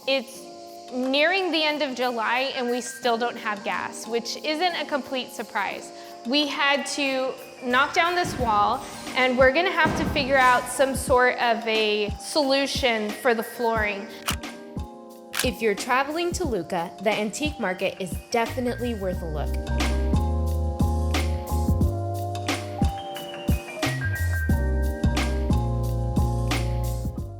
It's nearing the end of July and we still don't have gas, which isn't a complete surprise. We had to knock down this wall and we're gonna have to figure out some sort of a solution for the flooring. If you're traveling to Lucca, the antique market is definitely worth a look.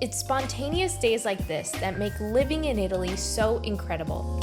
It's spontaneous days like this that make living in Italy so incredible.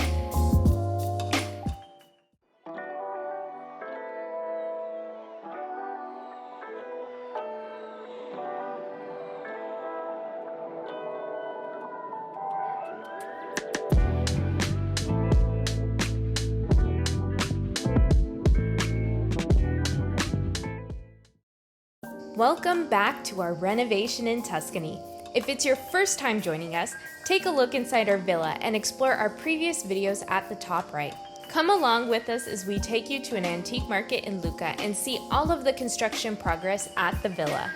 Welcome back to our renovation in Tuscany. If it's your first time joining us, take a look inside our villa and explore our previous videos at the top right. Come along with us as we take you to an antique market in Lucca and see all of the construction progress at the villa.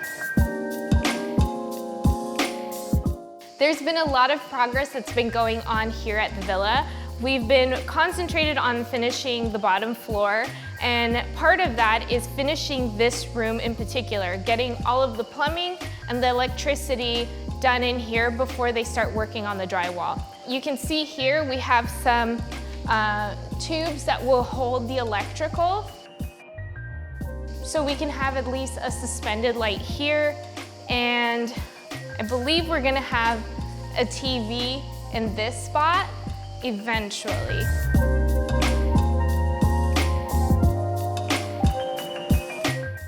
There's been a lot of progress that's been going on here at the villa. We've been concentrated on finishing the bottom floor, and part of that is finishing this room in particular, getting all of the plumbing and the electricity done in here before they start working on the drywall. You can see here we have some tubes that will hold the electrical, so we can have at least a suspended light here, and I believe we're gonna have a TV in this spot eventually.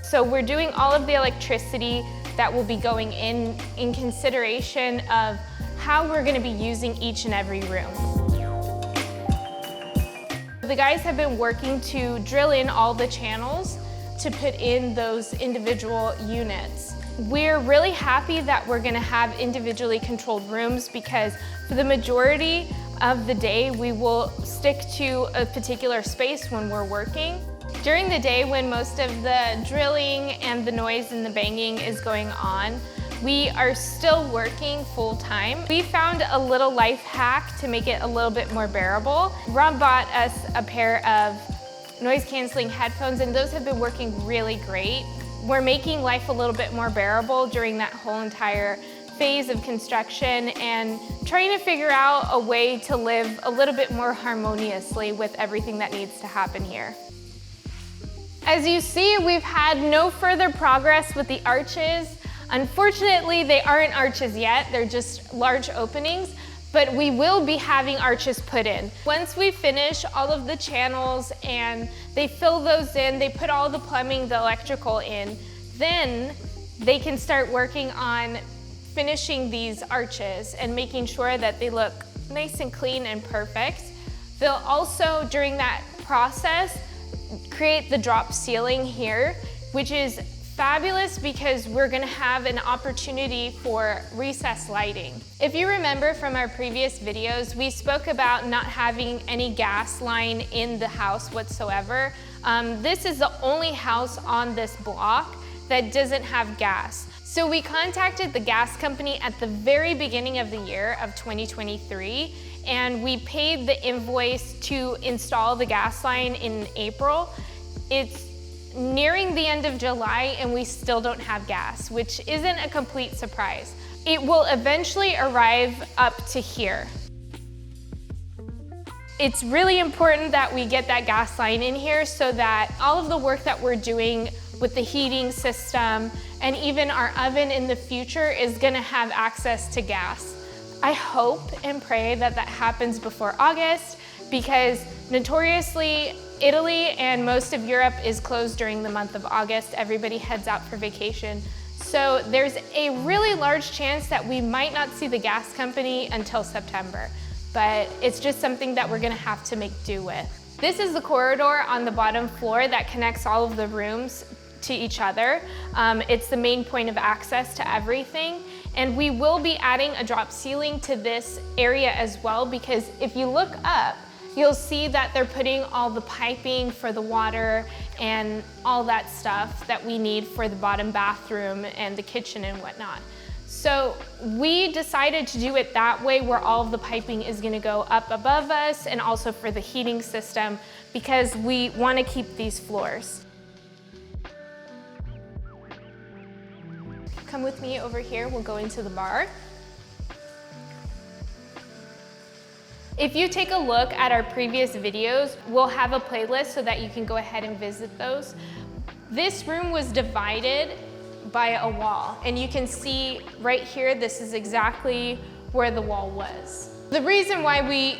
So we're doing all of the electricity that will be going in consideration of how we're going to be using each and every room. The guys have been working to drill in all the channels to put in those individual units. We're really happy that we're going to have individually controlled rooms because for the majority of the day we will stick to a particular space when we're working. During the day when most of the drilling and the noise and the banging is going on, we are still working full time. We found a little life hack to make it a little bit more bearable. Rob bought us a pair of noise canceling headphones and those have been working really great. We're making life a little bit more bearable during that whole entire phase of construction and trying to figure out a way to live a little bit more harmoniously with everything that needs to happen here. As you see, we've had no further progress with the arches. Unfortunately, they aren't arches yet, they're just large openings, but we will be having arches put in. Once we finish all of the channels and they fill those in, they put all the plumbing, the electrical in, then they can start working on finishing these arches and making sure that they look nice and clean and perfect. They'll also, during that process, create the drop ceiling here, which is fabulous because we're gonna have an opportunity for recessed lighting. If you remember from our previous videos, we spoke about not having any gas line in the house whatsoever. This is the only house on this block that doesn't have gas. So we contacted the gas company at the very beginning of the year of 2023, and we paid the invoice to install the gas line in April. It's nearing the end of July and we still don't have gas, which isn't a complete surprise. It will eventually arrive up to here. It's really important that we get that gas line in here so that all of the work that we're doing with the heating system and even our oven in the future is gonna have access to gas. I hope and pray that that happens before August because notoriously Italy and most of Europe is closed during the month of August. Everybody heads out for vacation. So there's a really large chance that we might not see the gas company until September, but it's just something that we're gonna have to make do with. This is the corridor on the bottom floor that connects all of the rooms to each other. It's the main point of access to everything. And we will be adding a drop ceiling to this area as well, because if you look up, you'll see that they're putting all the piping for the water and all that stuff that we need for the bottom bathroom and the kitchen and whatnot. So we decided to do it that way, where all of the piping is gonna go up above us, and also for the heating system, because we wanna keep these floors. Come with me over here, we'll go into the bar. If you take a look at our previous videos, we'll have a playlist so that you can go ahead and visit those. This room was divided by a wall, and you can see right here, this is exactly where the wall was. The reason why we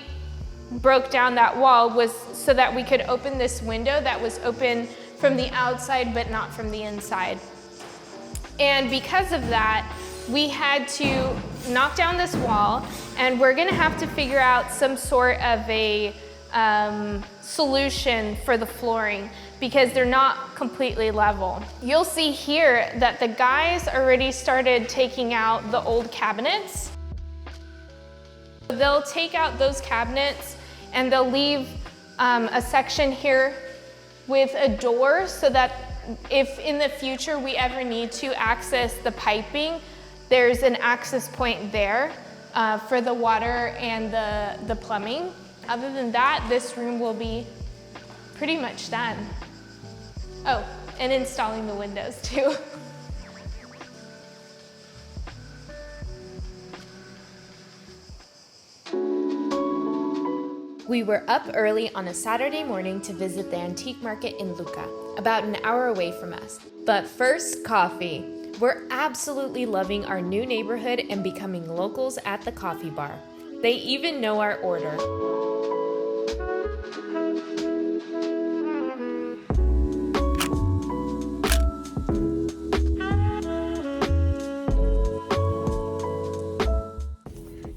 broke down that wall was so that we could open this window that was open from the outside but not from the inside. And because of that, we had to knock down this wall, and we're gonna have to figure out some sort of a solution for the flooring, because they're not completely level. You'll see here that the guys already started taking out the old cabinets. They'll take out those cabinets and they'll leave a section here with a door, so that if in the future we ever need to access the piping, there's an access point there for the water and the plumbing. Other than that, this room will be pretty much done. Oh, and installing the windows too. We were up early on a Saturday morning to visit the antique market in Lucca, about an hour away from us. But first, coffee. We're absolutely loving our new neighborhood and becoming locals at the coffee bar. They even know our order.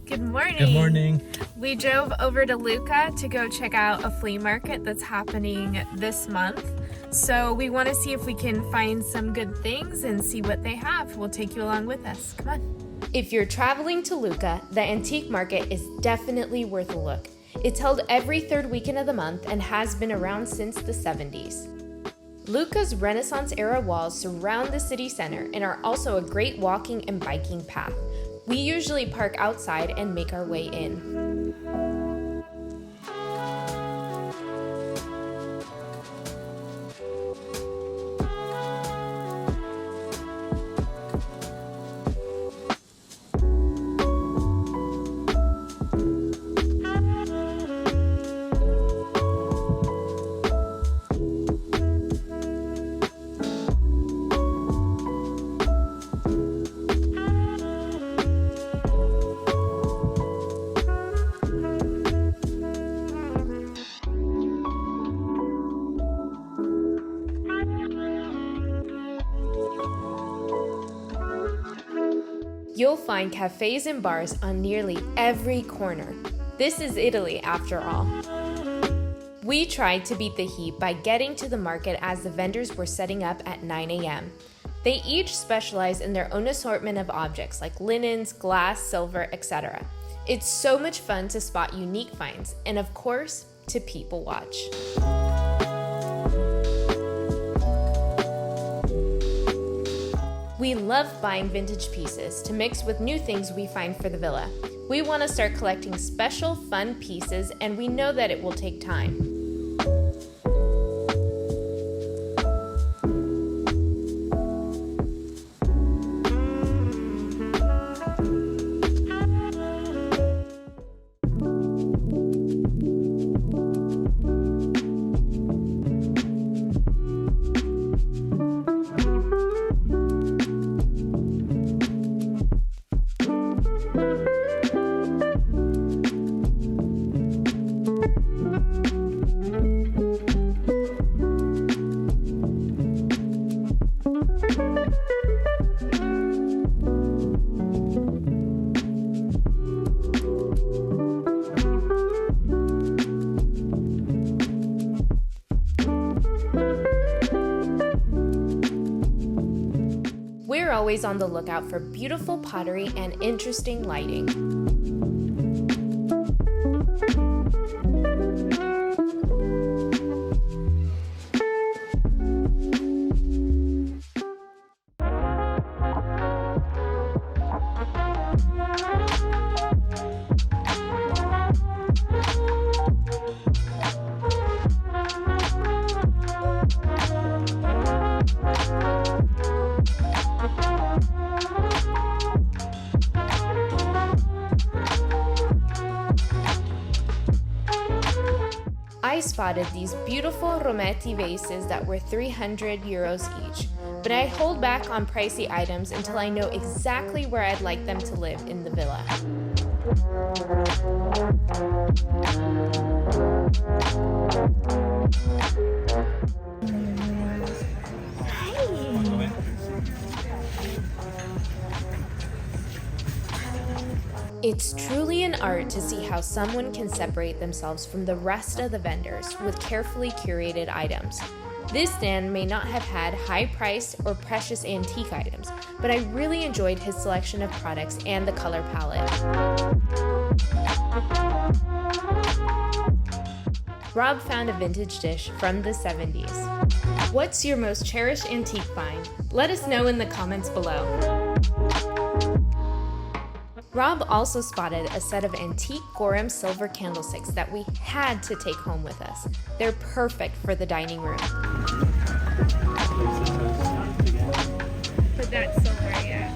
Good morning. Good morning. We drove over to Lucca to go check out a flea market that's happening this month. So we want to see if we can find some good things and see what they have. We'll take you along with us. Come on. If you're traveling to Lucca, the antique market is definitely worth a look. It's held every third weekend of the month and has been around since the 70s. Lucca's Renaissance-era walls surround the city center and are also a great walking and biking path. We usually park outside and make our way in. You'll find cafes and bars on nearly every corner. This is Italy, after all. We tried to beat the heat by getting to the market as the vendors were setting up at 9 a.m. They each specialize in their own assortment of objects like linens, glass, silver, etc. It's so much fun to spot unique finds and, of course, to people watch. We love buying vintage pieces to mix with new things we find for the villa. We want to start collecting special, fun pieces, and we know that it will take time. We're always on the lookout for beautiful pottery and interesting lighting. spotted these beautiful Rometti vases that were 300 euros each, but I hold back on pricey items until I know exactly where I'd like them to live in the villa. It's truly an art to see how someone can separate themselves from the rest of the vendors with carefully curated items. This stand may not have had high-priced or precious antique items, but I really enjoyed his selection of products and the color palette. Rob found a vintage dish from the 70s. What's your most cherished antique find? Let us know in the comments below. Rob also spotted a set of antique Gorham silver candlesticks that we had to take home with us. They're perfect for the dining room. But that's silver, yeah.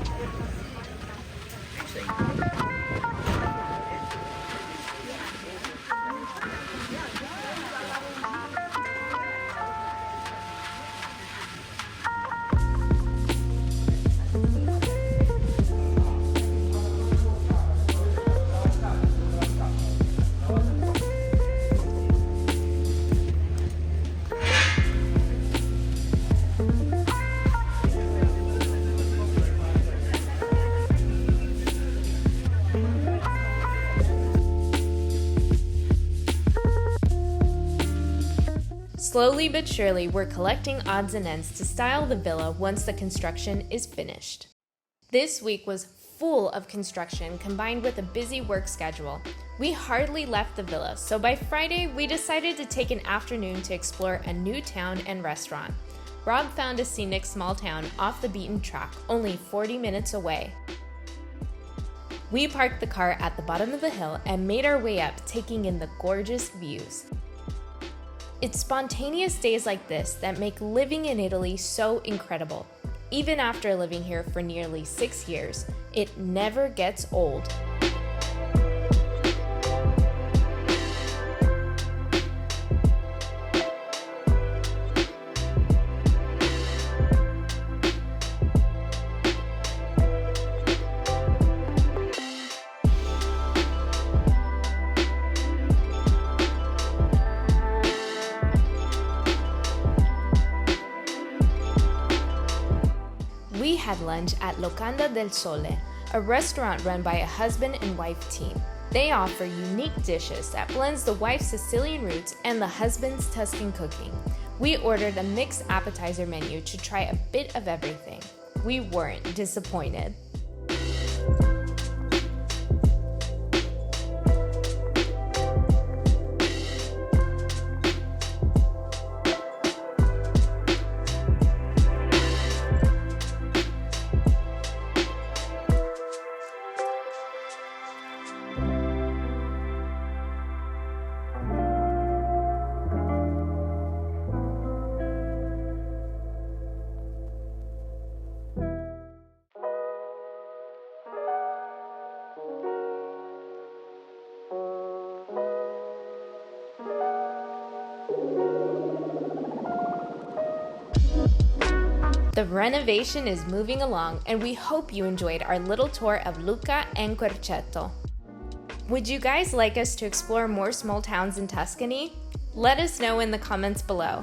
Slowly but surely, we're collecting odds and ends to style the villa once the construction is finished. This week was full of construction combined with a busy work schedule. We hardly left the villa, so by Friday we decided to take an afternoon to explore a new town and restaurant. Rob found a scenic small town off the beaten track, only 40 minutes away. We parked the car at the bottom of the hill and made our way up, taking in the gorgeous views. It's spontaneous days like this that make living in Italy so incredible. Even after living here for nearly 6 years, it never gets old. We had lunch at Locanda del Sole, a restaurant run by a husband and wife team. They offer unique dishes that blends the wife's Sicilian roots and the husband's Tuscan cooking. We ordered a mixed appetizer menu to try a bit of everything. We weren't disappointed. The renovation is moving along, and we hope you enjoyed our little tour of Lucca and Querceto. Would you guys like us to explore more small towns in Tuscany? Let us know in the comments below.